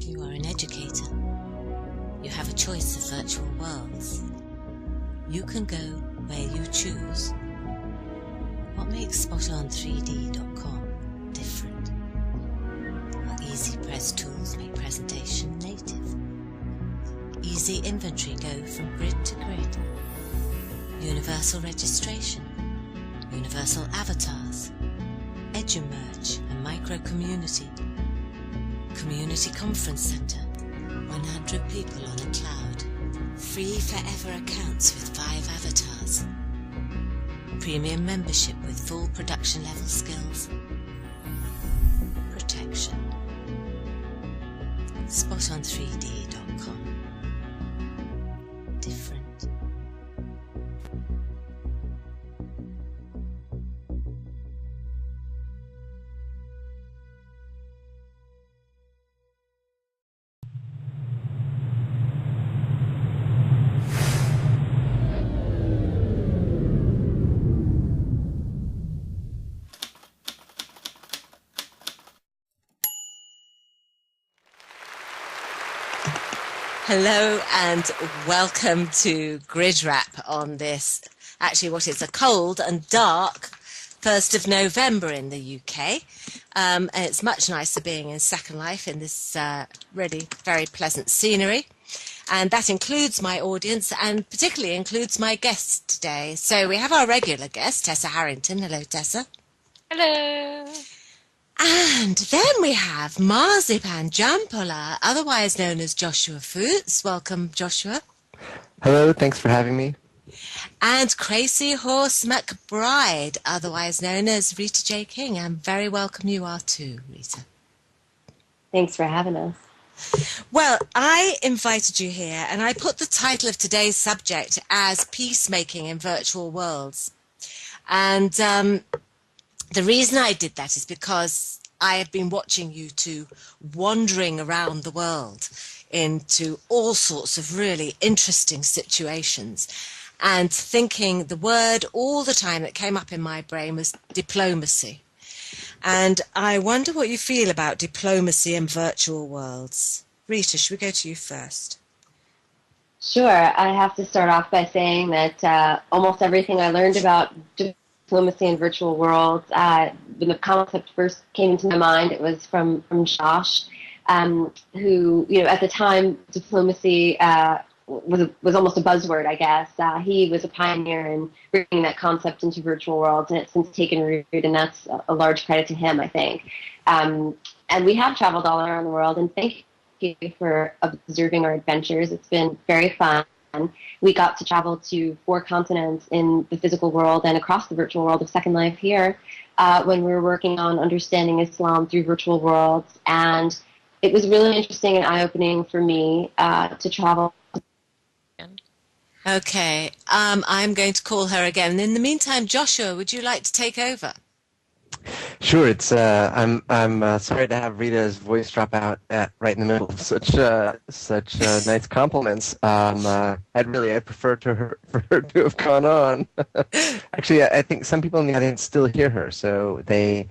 You are an educator. You have a choice of virtual worlds. You can go where you choose. What makes SpotOn3D.com different? Our easy press tools make presentation native. Easy inventory go from grid to grid. Universal registration. Universal avatars. EduMerge and micro-community. Community Conference Center, 100 people on a cloud, free forever accounts with 5 avatars, premium membership with full production level skills, protection. SpotOn3D.com. Different. Hello and welcome to GRIDwrap on this, actually what is a cold and dark 1st of November in the UK. And it's much nicer being in Second Life in this really very pleasant scenery. And that includes my audience and particularly includes my guests today. So we have our regular guest, Tessa Harrington. Hello, Tessa. Hello. And then we have Marzipan Jampola, otherwise known as Joshua Fouts. Welcome, Joshua. Hello, thanks for having me. And Crazy Horse McBride, otherwise known as Rita J. King. And very welcome you are too, Rita. Thanks for having us. Well, I invited you here, and I put the title of today's subject as Peacemaking in Virtual Worlds. And the reason I did that is because I have been watching you two wandering around the world into all sorts of really interesting situations and thinking the word all the time that came up in my brain was diplomacy. And I wonder what you feel about diplomacy in virtual worlds. Rita, should we go to you first? Sure. I have to start off by saying that almost everything I learned about diplomacy in virtual worlds, when the concept first came into my mind, it was from Josh, who, at the time, diplomacy was almost a buzzword, I guess. He was a pioneer in bringing that concept into virtual worlds, and it's since taken root, and that's a large credit to him, I think. And we have traveled all around the world, and thank you for observing our adventures. It's been very fun. We got to travel to 4 continents in the physical world and across the virtual world of Second Life here when we were working on understanding Islam through virtual worlds. And it was really interesting and eye-opening for me to travel. Okay, I'm going to call her again. In the meantime, Joshua, would you like to take over? Sure. It's I'm sorry to have Rita's voice drop out right in the middle of such nice compliments. I'd prefer for her to have gone on. Actually, I think some people in the audience still hear her, so I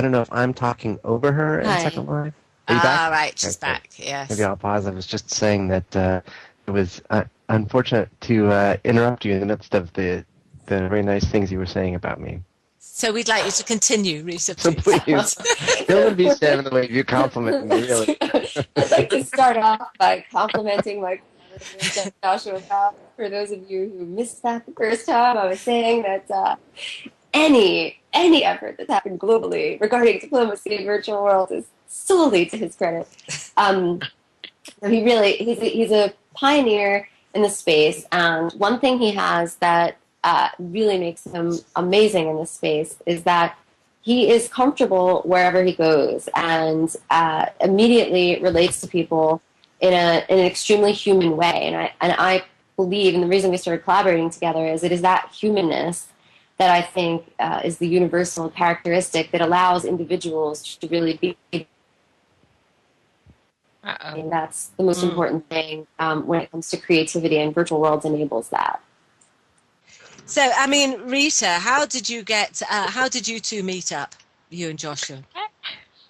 don't know if I'm talking over her in Second Life. Are you back? Right, she's back. Yes. Maybe I'll pause. I was just saying that it was unfortunate to interrupt you in the midst of the very nice things you were saying about me. So we'd like you to continue, Rita, please. So please, don't be standing in the way of you complimenting me, really. I'd like to start off by complimenting my Joshua. For those of you who missed that the first time, I was saying that any effort that's happened globally regarding diplomacy in virtual worlds is solely to his credit. He's a pioneer in the space, and one thing he has that really makes him amazing in this space is that he is comfortable wherever he goes and immediately relates to people in an extremely human way. And I believe, and the reason we started collaborating together is it is that humanness that I think is the universal characteristic that allows individuals to really be. And that's the most important thing when it comes to creativity, and virtual worlds enables that. So, I mean, Rita, how did you two meet up, you and Joshua?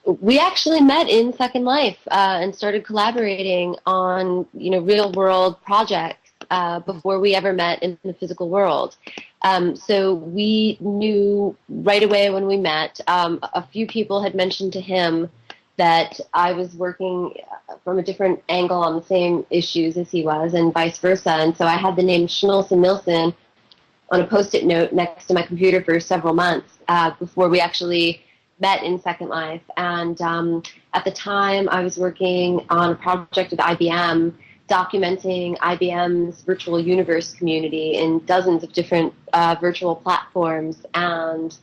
We actually met in Second Life and started collaborating on, real world projects before we ever met in the physical world. So we knew right away when we met. A few people had mentioned to him that I was working from a different angle on the same issues as he was, and vice versa. And so I had the name Schnulson Nilsson on a Post-it note next to my computer for several months before we actually met in Second Life. And at the time, I was working on a project with IBM documenting IBM's virtual universe community in dozens of different virtual platforms. And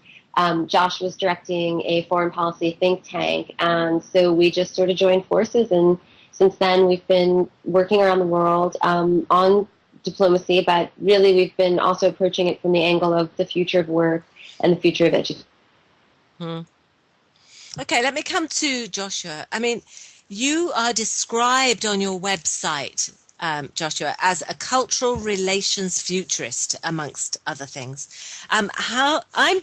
Josh was directing a foreign policy think tank. And so we just sort of joined forces. And since then, we've been working around the world on diplomacy, but really we've been also approaching it from the angle of the future of work and the future of education. Okay, let me come to Joshua. I mean, you are described on your website, Joshua, as a cultural relations futurist, amongst other things. I'm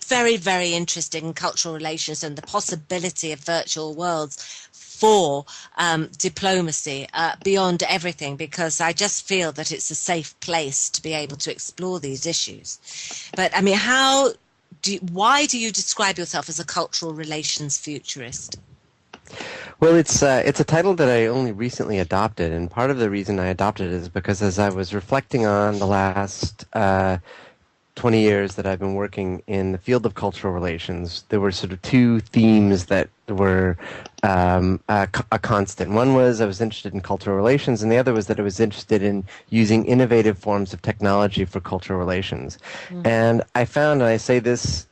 very, very interested in cultural relations and the possibility of virtual worlds for diplomacy beyond everything, because I just feel that it's a safe place to be able to explore these issues. But I mean, why do you describe yourself as a cultural relations futurist? Well, it's a title that I only recently adopted, and part of the reason I adopted it is because as I was reflecting on the last 20 years that I've been working in the field of cultural relations, there were sort of two themes that were a constant. One was I was interested in cultural relations, and the other was that I was interested in using innovative forms of technology for cultural relations. Mm-hmm. And I found, and I say this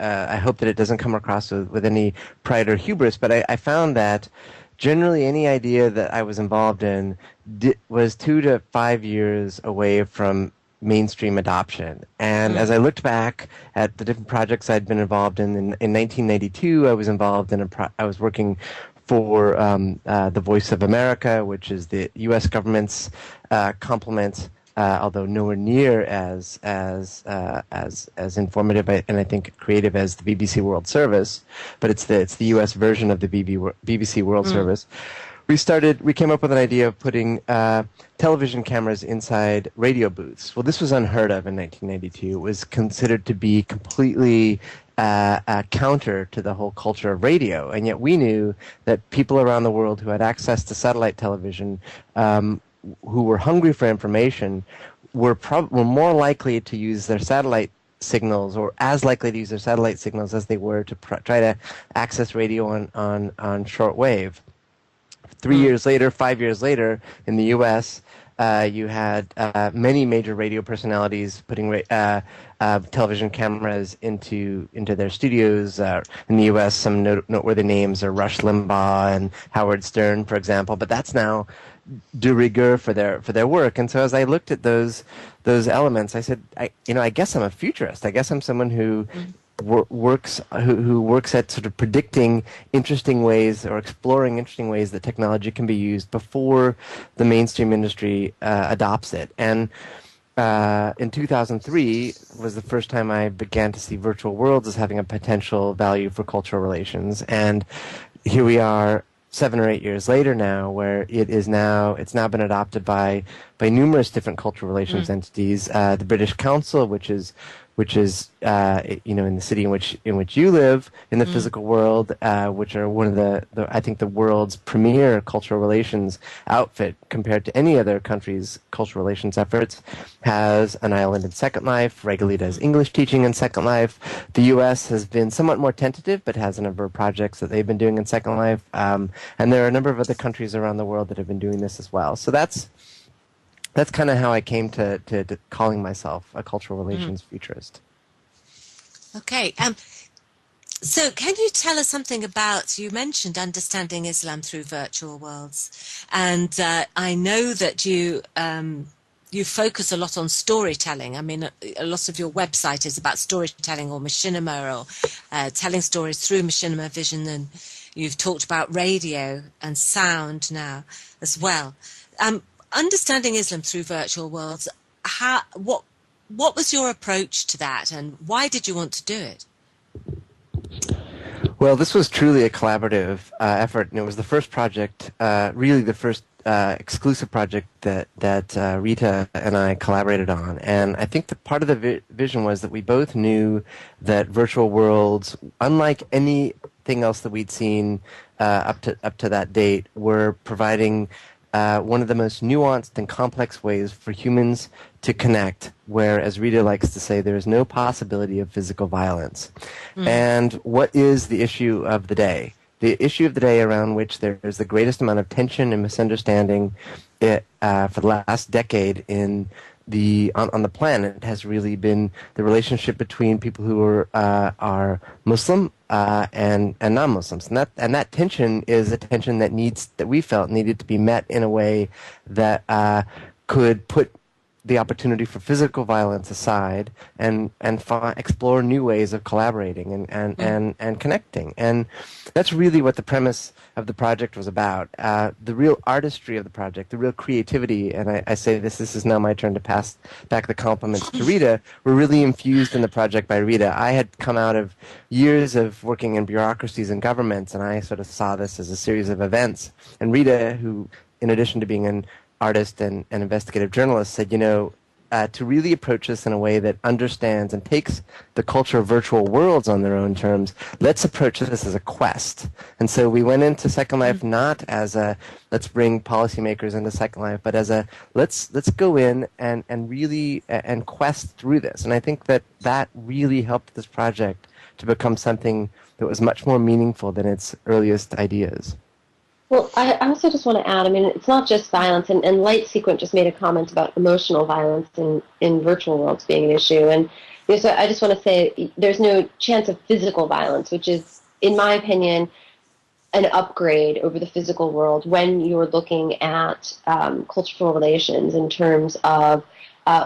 I hope that it doesn't come across with any pride or hubris, but I found that generally any idea that I was involved in was 2 to 5 years away from mainstream adoption. And as I looked back at the different projects I'd been involved in 1992, I was involved in I was working for the Voice of America, which is the U.S. government's complement, although nowhere near as informative and I think creative as the BBC World Service, but it's the U.S. version of the BBC World Service. We came up with an idea of putting television cameras inside radio booths. Well, this was unheard of in 1992. It was considered to be completely counter to the whole culture of radio, and yet we knew that people around the world who had access to satellite television, who were hungry for information, were more likely to use their satellite signals, or as likely to use their satellite signals as they were to try to access radio on shortwave. 3 years later, 5 years later, in the U.S., you had many major radio personalities putting television cameras into their studios. In the U.S., some noteworthy names are Rush Limbaugh and Howard Stern, for example. But that's now de rigueur for their work. And so as I looked at those elements, I said, I guess I'm a futurist. I guess I'm someone who works at sort of predicting interesting ways or exploring interesting ways that technology can be used before the mainstream industry adopts it. And in 2003 was the first time I began to see virtual worlds as having a potential value for cultural relations. And here we are 7 or 8 years later now, where it's now been adopted by numerous different cultural relations entities. The British Council, which is in the city in which you live, in the physical world, which are one of the I think the world's premier cultural relations outfit compared to any other country's cultural relations efforts, has an island in Second Life. Regularly does English teaching in Second Life. The U.S. has been somewhat more tentative, but has a number of projects that they've been doing in Second Life, and there are a number of other countries around the world that have been doing this as well. So that's kind of how I came to calling myself a cultural relations futurist. Okay. So can you tell us something about, you mentioned understanding Islam through virtual worlds, and I know that you focus a lot on storytelling. I mean, a lot of your website is about storytelling or machinima, or telling stories through machinima vision, and you've talked about radio and sound now as well. Understanding Islam through virtual worlds, what was your approach to that, and why did you want to do it? Well, this was truly a collaborative effort, and it was the first project, really the first exclusive project that Rita and I collaborated on. And I think that part of the vision was that we both knew that virtual worlds, unlike anything else that we'd seen up to that date, were providing one of the most nuanced and complex ways for humans to connect, where, as Rita likes to say, there is no possibility of physical violence. And what is the issue of the day? The issue of the day around which there is the greatest amount of tension and misunderstanding for the last decade on the planet has really been the relationship between people who are Muslim and non-Muslims, and that tension is a tension that we felt needed to be met in a way that could put the opportunity for physical violence aside and explore new ways of collaborating and connecting. And that's really what the premise of the project was about. The real artistry of the project, the real creativity, and I say this is now my turn to pass back the compliments to Rita, were really infused in the project by Rita. I had come out of years of working in bureaucracies and governments, and I sort of saw this as a series of events. And Rita, who, in addition to being an artist and investigative journalist, said, to really approach this in a way that understands and takes the culture of virtual worlds on their own terms, let's approach this as a quest. And so we went into Second Life not as a let's bring policymakers into Second Life, but as a let's go in and really and quest through this. And I think that really helped this project to become something that was much more meaningful than its earliest ideas. Well, I also just want to add, it's not just violence, and Light Sequent just made a comment about emotional violence in virtual worlds being an issue, and so I just want to say there's no chance of physical violence, which is, in my opinion, an upgrade over the physical world when you're looking at cultural relations in terms of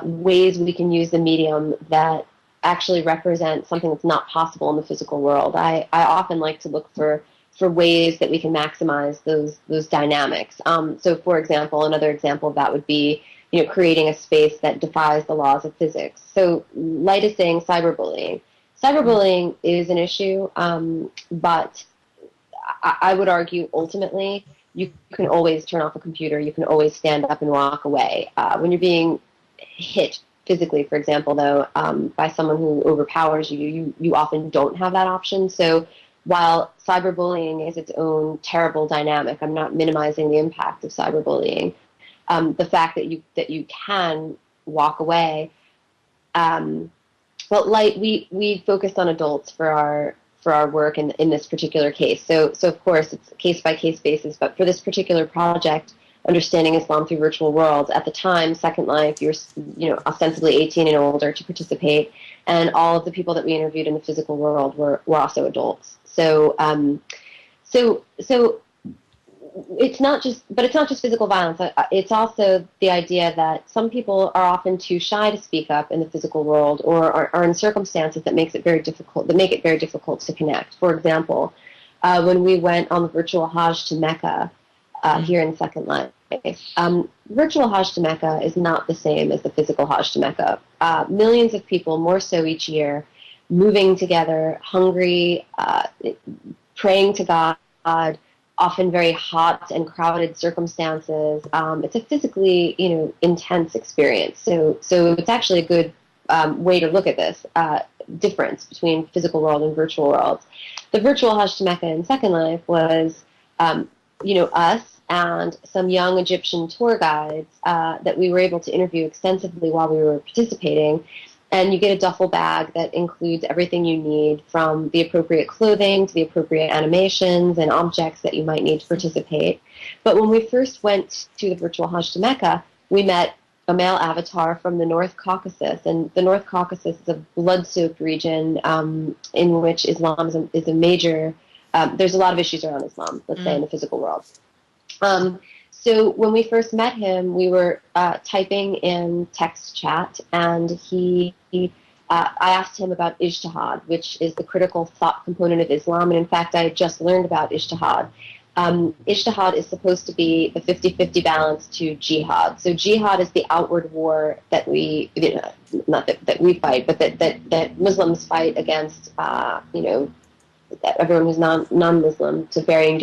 ways we can use the medium that actually represent something that's not possible in the physical world. I often like to look for ways that we can maximize those dynamics. So, for example, another example of that would be, creating a space that defies the laws of physics. So, Light is saying cyberbullying. Cyberbullying is an issue, but I would argue ultimately you can always turn off a computer. You can always stand up and walk away. When you're being hit physically, for example, though, by someone who overpowers you, you often don't have that option. So, while cyberbullying is its own terrible dynamic, I'm not minimizing the impact of cyberbullying. The fact that you can walk away. But Light, we focused on adults for our work in this particular case. So of course it's a case by case basis. But for this particular project, Understanding Islam Through Virtual Worlds, at the time, Second Life, you're ostensibly 18 and older to participate, and all of the people that we interviewed in the physical world were also adults. So it's not just physical violence. It's also the idea that some people are often too shy to speak up in the physical world, or are in circumstances that make it very difficult to connect. For example, when we went on the virtual Hajj to Mecca here in Second Life, virtual Hajj to Mecca is not the same as the physical Hajj to Mecca. Millions of people, more so each year, moving together, hungry, praying to God, often very hot and crowded circumstances. It's a physically, intense experience. So it's actually a good way to look at this difference between physical world and virtual worlds. The virtual Hajj to Mecca in Second Life was, us and some young Egyptian tour guides that we were able to interview extensively while we were participating. And you get a duffel bag that includes everything you need, from the appropriate clothing to the appropriate animations and objects that you might need to participate. But when we first went to the virtual Hajj to Mecca, we met a male avatar from the North Caucasus. And the North Caucasus is a blood-soaked region in which Islam is a major, there's a lot of issues around Islam, let's say, in the physical world. So when we first met him, we were typing in text chat, and I asked him about ijtihad, which is the critical thought component of Islam. And in fact, I had just learned about ijtihad. Ijtihad is supposed to be the 50-50 balance to jihad. So jihad is the outward war that we, not that we fight, but that Muslims fight against, everyone who's non-Muslim to varying